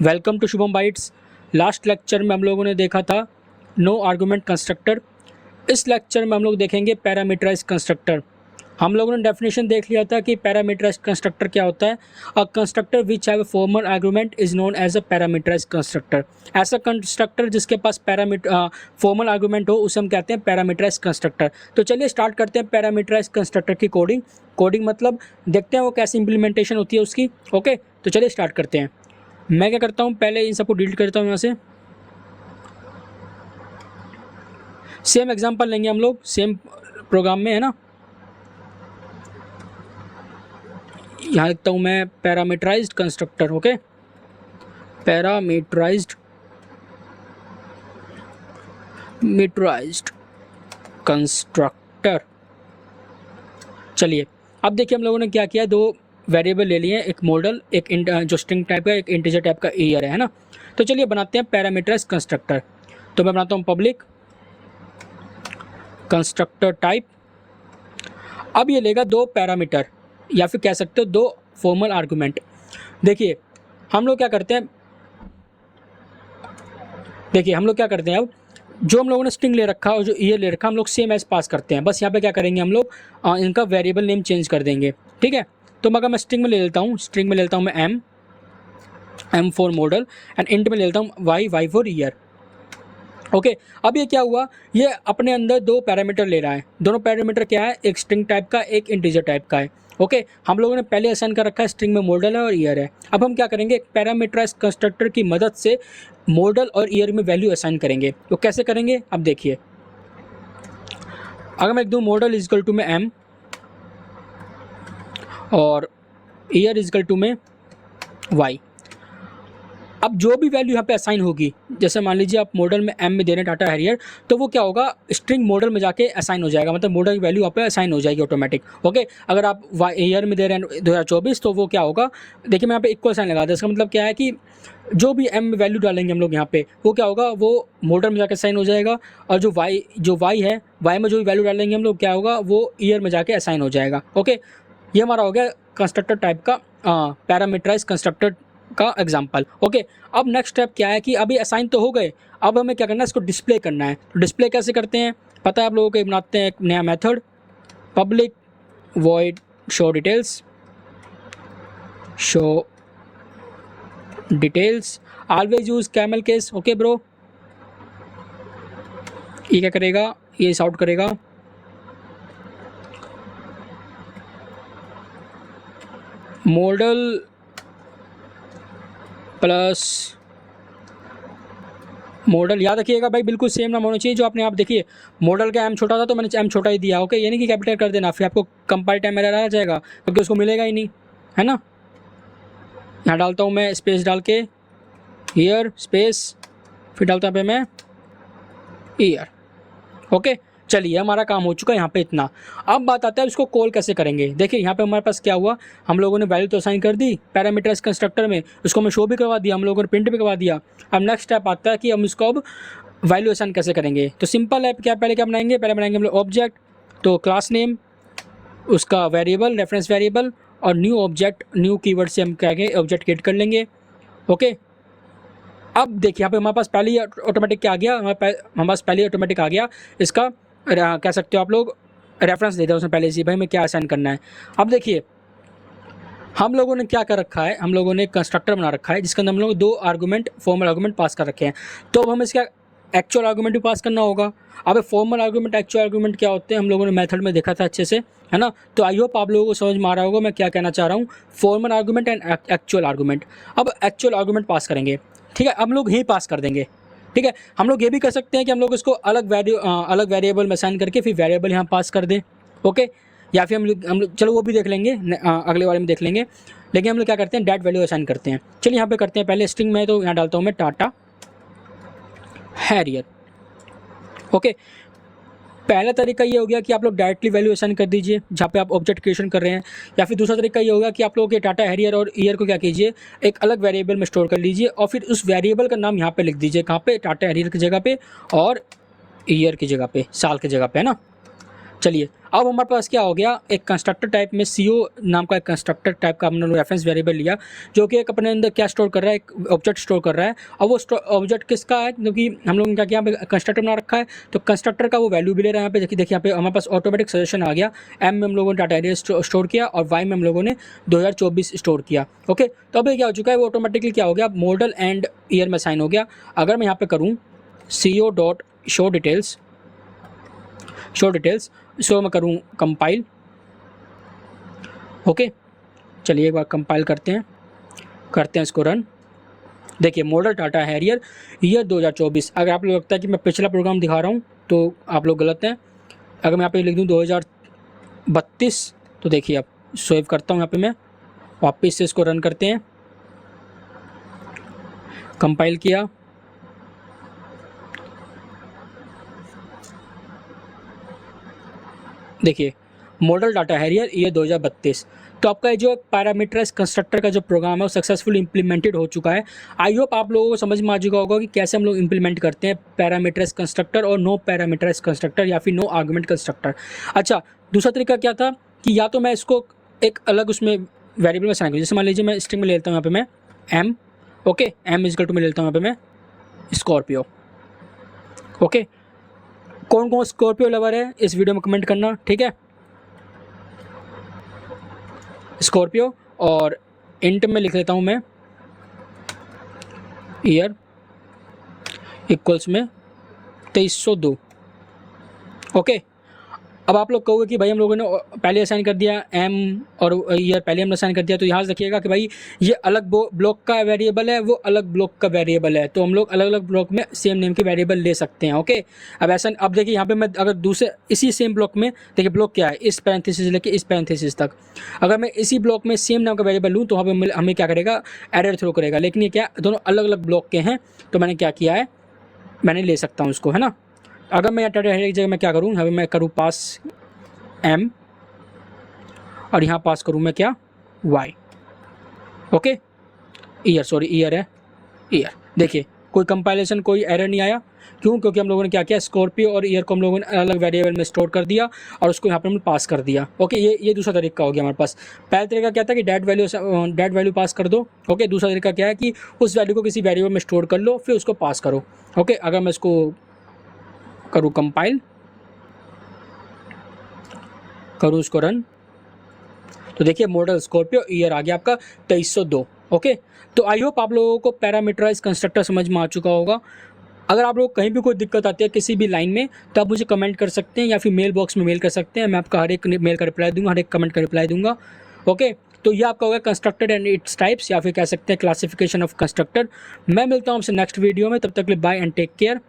Welcome to Shubham bytes. Last lecture में हम लोगों ने देखा था नो आर्गुमेंट कंस्ट्रक्टर। इस लेक्चर में हम लोग देखेंगे पैरामीटराइज्ड कंस्ट्रक्टर। हम लोगों ने डेफिनेशन देख लिया था कि पैरामीटराइज्ड कंस्ट्रक्टर क्या होता है। A constructor which have a formal argument is known as a parameterized constructor. ऐसा कंस्ट्रक्टर जिसके पास फॉर्मल आर्गुमेंट हो उसे हम कहते हैं पैरामीटराइज्ड कंस्ट्रक्टर। तो चलिए स्टार्ट करते हैं पैरामीटराइज्ड कंस्ट्रक्टर की कोडिंग मतलब देखते हैं वो कैसी इंप्लीमेंटेशन होती है उसकी। ओके, तो चलिए स्टार्ट करते हैं। मैं क्या करता हूँ, पहले इन सबको डिलीट करता हूँ यहाँ से। सेम एग्जांपल लेंगे हम लोग, सेम प्रोग्राम में है ना। यहाँ लिखता हूँ मैं parameterized constructor. Okay, parameterized constructor. चलिए अब देखिए हम लोगों ने क्या किया, दो वेरिएबल ले लिए, एक मॉडल, एक जो स्ट्रिंग टाइप का, एक इंटीजर टाइप का ईयर है ना। तो चलिए बनाते हैं पैरामीटराइज्ड कंस्ट्रक्टर। तो मैं बनाता हूँ पब्लिक कंस्ट्रक्टर टाइप। अब ये लेगा दो पैरामीटर या फिर कह सकते हो दो फॉर्मल आर्गुमेंट। देखिए हम लोग क्या करते हैं, अब जो हम लोगों ने स्ट्रिंग ले रखा और जो ईयर ले रखा हम लोग सेम एज पास करते हैं। बस यहाँ पे क्या करेंगे हम लोग इनका वेरिएबल नेम चेंज कर देंगे। ठीक है, तो मगर मैं स्ट्रिंग में ले लेता हूँ मैं M for model and int में ले लेता हूँ वाई फॉर ईयर। ओके, अब ये क्या हुआ, ये अपने अंदर दो पैरामीटर ले रहा है। दोनों पैरामीटर क्या है, एक स्ट्रिंग टाइप का, एक इंटीजर टाइप का है। ओके, हम लोगों ने पहले असाइन कर रखा है स्ट्रिंग में मॉडल है और ईयर है। अब हम क्या करेंगे, एक पैरामीटराइज्ड कंस्ट्रक्टर की मदद से मॉडल और ईयर में वैल्यू असाइन करेंगे। तो कैसे करेंगे, अब देखिए। अगर मैं लिख दूँ मॉडल इजकल टू में एम और ईयर इजकल टू में वाई, अब जो भी वैल्यू यहाँ पे असाइन होगी, जैसे मान लीजिए आप मॉडल में एम में दे रहे हैं टाटा हैरियर, तो वो क्या होगा, स्ट्रिंग मॉडल में जाके असाइन हो जाएगा, मतलब मॉडल की वैल्यू यहाँ पे असाइन हो जाएगी ऑटोमेटिक। ओके, अगर आप ईयर में दे रहे हैं 2024, तो वो क्या होगा, देखिए मैं यहाँ पे इक्वल साइन लगा दूँ। इसका मतलब क्या है कि जो भी एम में वैल्यू डालेंगे हम लोग यहाँ पे, वो क्या होगा, वो मॉडल में जाके असाइन हो जाएगा। और जो वाई है, वाई में जो भी वैल्यू डालेंगे हम लोग, क्या होगा, वो ईयर में जाके असाइन हो जाएगा। ओके, ये हमारा हो गया कंस्ट्रक्टर टाइप का पैरामीटराइज्ड कंस्ट्रक्टर का एग्जाम्पल। ओके, अब नेक्स्ट स्टेप क्या है कि अभी असाइन तो हो गए, अब हमें क्या करना है, इसको डिस्प्ले करना है। तो डिस्प्ले कैसे करते हैं पता है आप लोगों को, बनाते हैं एक नया method, public void show details always use camel case. Okay bro, ये क्या करेगा, ये इस आउट करेगा मॉडल प्लस मॉडल। याद रखिएगा भाई, बिल्कुल सेम नाम होना चाहिए जो आपने, आप देखिए मॉडल का एम छोटा था तो मैंने एम छोटा ही दिया। ओके, ये नहीं कि कैपिटल कर देना, फिर आपको कंपाइल टाइम एरर आ जाएगा क्योंकि उसको मिलेगा ही नहीं, है ना। यहाँ डालता हूँ मैं स्पेस डाल के ईयर स्पेस, फिर डालता हूँ पे मैं ईयर। ओके, चलिए हमारा काम हो चुका है यहाँ पे इतना। अब बात आता है इसको कॉल कैसे करेंगे। देखिए यहाँ पे हमारे पास क्या हुआ, हम लोगों ने वैल्यू तो असाइन कर दी पैरामीटराइज्ड कंस्ट्रक्टर में, उसको हमें शो भी करवा दिया, हम लोगों ने प्रिंट भी करवा दिया। अब नेक्स्ट स्टेप आता है कि हम इसको अब वैल्यू असाइन कैसे करेंगे। तो सिंपल है, पहले क्या बनाएंगे, पहले बनाएंगे हम लोग ऑब्जेक्ट, तो क्लास नेम, उसका वेरिएबल, रेफरेंस वेरिएबल और न्यू ऑब्जेक्ट, न्यू कीवर्ड से हम कहेंगे ऑब्जेक्ट क्रिएट कर लेंगे। ओके, अब देखिए यहाँ पे हमारे पास पहले ही ऑटोमेटिक क्या आ गया, हमारे पास पहले ही ऑटोमेटिक आ गया इसका, कह सकते हो आप लोग रेफरेंस देते हैं उसमें पहले से भाई हमें क्या असाइन करना है। अब देखिए हम लोगों ने क्या कर रखा है, हम लोगों ने कंस्ट्रक्टर बना रखा है जिसके अंदर हम लोग दो आर्गुमेंट, फॉर्मल आर्गुमेंट पास कर रखे हैं। तो अब हमें इसका एक्चुअल आर्गुमेंट भी पास करना होगा। अब फॉर्मल आर्गुमेंट, एक्चुअल आर्गुमेंट क्या होते हैं हम लोगों ने मेथड में देखा था अच्छे से, है ना। तो आई होप आप लोगों को समझ में आ रहा होगा मैं क्या कहना चाह रहा हूँ, formal argument and actual argument. अब एक्चुअल आर्गुमेंट पास करेंगे, ठीक है, हम लोग यही पास कर देंगे। ठीक है, हम लोग ये भी कर सकते हैं कि हम लोग इसको अलग वेरिएबल में असाइन करके फिर वेरिएबल यहाँ पास कर दें। ओके, या फिर हम लोग चलो वो भी देख लेंगे, अगले वाले में देख लेंगे। लेकिन हम लोग क्या करते हैं, डैट वैल्यू असाइन करते हैं। चलिए यहाँ पे करते हैं पहले स्ट्रिंग में, तो यहाँ डालता हूँ मैं टाटा हैरियर। ओके, पहला तरीका ये हो गया कि आप लोग डायरेक्टली वैल्यू असाइन कर दीजिए जहाँ पे आप ऑब्जेक्ट क्रिएशन कर रहे हैं, या फिर दूसरा तरीका ये होगा कि आप लोगों के टाटा हैरियर और ईयर को क्या कीजिए, एक अलग वेरिएबल में स्टोर कर लीजिए और फिर उस वेरिएबल का नाम यहाँ पे लिख दीजिए, कहाँ पे, टाटा हैरियर की जगह पे और ईयर की जगह पे, साल की जगह पे, है ना। चलिए अब हमारे पास क्या हो गया, एक कंस्ट्रक्टर टाइप में CO नाम का एक कंस्ट्रक्टर टाइप का हमने रेफरेंस वेरिएबल लिया जो कि एक अपने अंदर क्या स्टोर कर रहा है, एक ऑब्जेक्ट स्टोर कर रहा है। और वो ऑब्जेक्ट किसका है, क्योंकि हम लोगों ने क्या किया, यहाँ पे कंस्ट्रक्टर बना रखा है तो कंस्ट्रक्टर का वो वैल्यू भी ले रहा है। यहाँ पे देखिए यहाँ पे हमारे पास ऑटोमेटिक सजेशन आ गया। M में हम लोगों ने डाटा एरिया स्टोर किया और Y में हम लोगों ने 2024 स्टोर किया। ओके, तो अभी क्या हो चुका है, वो ऑटोमेटिकली क्या हो गया, मॉडल एंड ईयर में साइन हो गया। अगर मैं यहाँ पे करूँ CO डॉट शो डिटेल्स, सो मैं करूँ कंपाइल। ओके, चलिए एक बार कंपाइल करते हैं इसको रन। देखिए मॉडल डाटा हैरियर ईयर 2024। अगर आप लोग लगता है कि मैं पिछला प्रोग्राम दिखा रहा हूँ तो आप लोग गलत हैं। अगर मैं यहाँ पे लिख दूँ 2032 तो देखिए अब सेव करता हूँ, यहाँ पे मैं वापस से इसको रन करते हैं। कंपाइल किया, देखिए मॉडल डाटा हैरियर ईयर 2032। तो आपका ये जो पैरामीटराइज कंस्ट्रक्टर का जो प्रोग्राम है वो सक्सेसफुली इंप्लीमेंटेड हो चुका है। आई होप आप लोगों को समझ में आ चुका होगा कि कैसे हम लोग इंप्लीमेंट करते हैं पैरामीटराइज कंस्ट्रक्टर और नो पैरामीटराइज कंस्ट्रक्टर या फिर नो आर्गुमेंट कंस्ट्रक्टर। अच्छा, दूसरा तरीका क्या था कि या तो मैं इसको एक अलग उसमें वेरिएबल में साइन करूँ, जैसे मान लीजिए मैं स्ट्रिंग में ले लेता हूँ यहाँ पे मैं M। Okay, M equal to में ले लेता हूँ यहाँ पे मैं स्कॉर्पियो। ओके, कौन कौन स्कॉर्पियो लवर है इस वीडियो में कमेंट करना, ठीक है। स्कॉर्पियो, और इंट में लिख लेता हूँ मैं ईयर इक्वल्स में 2302। ओके, अब आप लोग कहोगे कि भाई हम लोगों ने पहले असाइन कर दिया M और ईयर पहले हमने असाइन कर दिया, तो यहाँ से देखिएगा कि भाई ये अलग ब्लॉक का वेरिएबल है, वो अलग ब्लॉक का वेरिएबल है, तो हम लोग अलग अलग ब्लॉक में सेम नेम के वेरिएबल ले सकते हैं। ओके, अब ऐसा, अब देखिए यहाँ पे मैं अगर दूसरे इसी सेम ब्लॉक में, देखिए ब्लॉक क्या है, इस पैरेंथेसिस लेके इस पैरेंथेसिस तक, अगर मैं इसी ब्लॉक में सेम नाम का वेरिएबल लूँ तो वहाँ पर हमें क्या करेगा, एरर थ्रो करेगा। लेकिन ये क्या दोनों अलग अलग ब्लॉक के हैं, तो मैंने क्या किया है, मैंने ले सकता हूँ उसको, है ना। अगर मैं एक जगह मैं क्या करूँ, अभी मैं करूँ पास M और यहाँ पास करूँ मैं क्या Y। ओके, ईयर है ईयर। देखिए कोई कंपाइलेशन, कोई एरर नहीं आया, क्यों, क्योंकि हम लोगों ने क्या किया, स्कॉर्पियो और ईयर को हम लोगों ने अलग वेरिएबल में स्टोर कर दिया और उसको यहाँ पर हमने पास कर दिया। ओके, ये दूसरा तरीका हो गया हमारे पास। पहला तरीका क्या था कि डेट वैल्यू पास कर दो। ओके, दूसरा तरीका क्या है कि उस वैल्यू को किसी वेरिएबल में स्टोर कर लो फिर उसको पास करो। ओके, अगर मैं इसको करूँ कंपाइल, करूँ उसको रन, तो देखिए मॉडल स्कॉर्पियो ईयर आ गया आपका 2302। ओके, तो आई होप आप लोगों को पैरामीटराइज कंस्ट्रक्टर समझ में आ चुका होगा। अगर आप लोग कहीं भी कोई दिक्कत आती है किसी भी लाइन में तो आप मुझे कमेंट कर सकते हैं या फिर मेल बॉक्स में मेल कर सकते हैं, मैं आपका हर एक मेल का रिप्लाई दूंगा, हर एक कमेंट का रिप्लाई दूंगा। ओके, तो ये आपका होगा कंस्ट्रक्टर एंड इट्स टाइप्स, या फिर कह सकते हैं क्लासिफिकेशन ऑफ कंस्ट्रक्टर। मैं मिलता हूँ आपसे नेक्स्ट वीडियो में, तब तक के लिए बाय एंड टेक केयर।